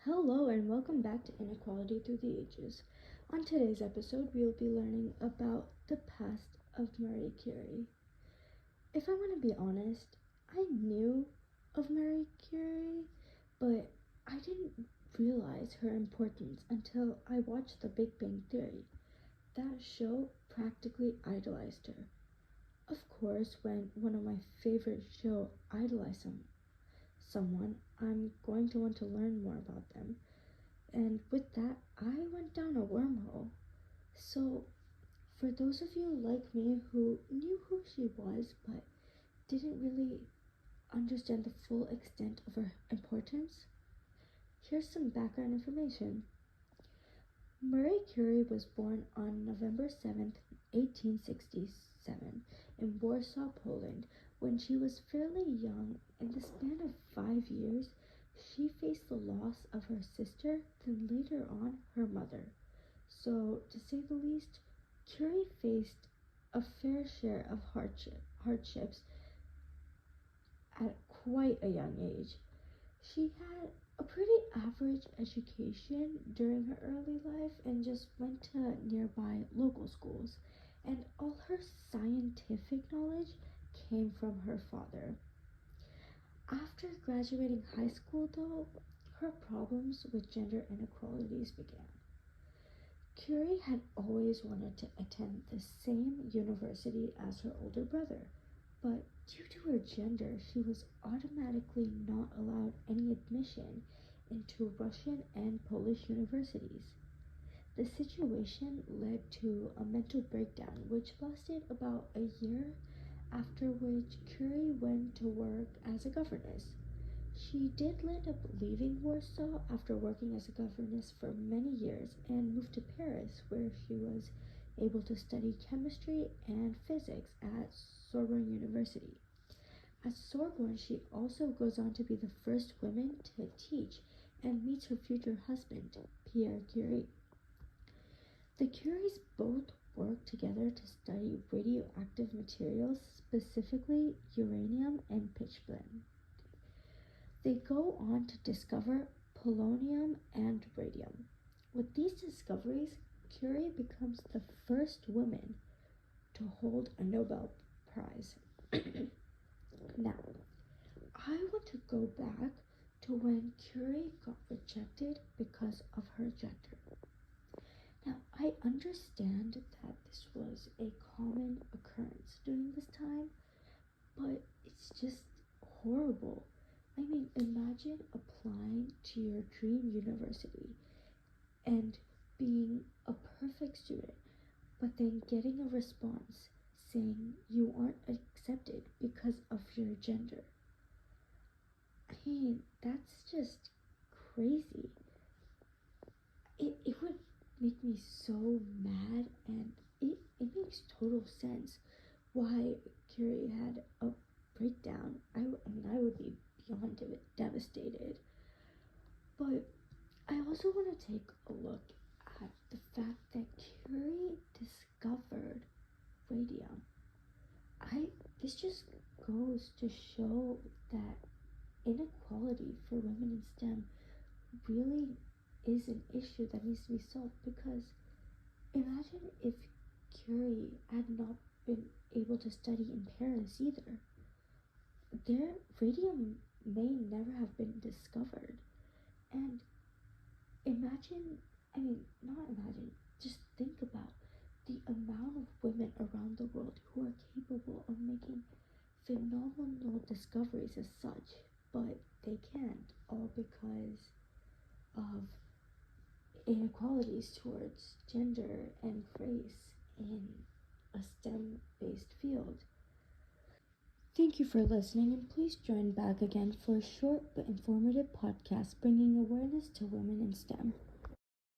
Hello and welcome back to Inequality Through the Ages. On today's episode, we'll be learning about the past of Marie Curie. If I want to be honest, I knew of Marie Curie, but I didn't realize her importance until I watched The Big Bang Theory. That show practically idolized her. Of course, when one of my favorite shows idolizes someone, I'm going to want to learn more about them. And with that, I went down a wormhole. So, for those of you like me who knew who she was but didn't really understand the full extent of her importance, here's some background information. Marie Curie was born on November 7th, 1867, in Warsaw, Poland. When she was fairly young, in the span of 5 years, she faced the loss of her sister, then later on her mother. So, to say the least, Curie faced a fair share of hardships at quite a young age. She had a pretty average education during her early life and just went to nearby local schools, and all her scientific knowledge came from her father. After graduating high school, though, her problems with gender inequalities began. Curie had always wanted to attend the same university as her older brother, but due to her gender, she was automatically not allowed any admission into Russian and Polish universities. The situation led to a mental breakdown, which lasted about a year, after which Curie went to work as a governess. She did end up leaving Warsaw after working as a governess for many years and moved to Paris, where she was able to study chemistry and physics at Sorbonne University. At Sorbonne, she also goes on to be the first woman to teach and meets her future husband, Pierre Curie. The Curies both worked together to study radioactive materials, specifically uranium and pitchblende. They go on to discover polonium and radium. With these discoveries, Curie becomes the first woman to hold a Nobel Prize. Now, I want to go back to when Curie got rejected because of her gender. Now, I understand that this was a common occurrence during this time, but it's just horrible. I mean, imagine applying to your dream university and being a perfect student, but then getting a response saying you aren't accepted because of your gender. I mean, that's just crazy. It would make me so mad, and it makes total sense why Curie had a breakdown. I mean, I would be beyond devastated. But I also want to take a look at the fact that Curie discovered radium. This just goes to show that inequality for women in STEM really is an issue that needs to be solved, because imagine if Curie had not been able to study in Paris either. Their radium may never have been discovered. And just think about the amount of women around the world who are capable of making phenomenal discoveries as such, but they can't, all because of inequalities towards gender and race in a STEM-based field. Thank you for listening, and please join back again for a short but informative podcast bringing awareness to women in STEM.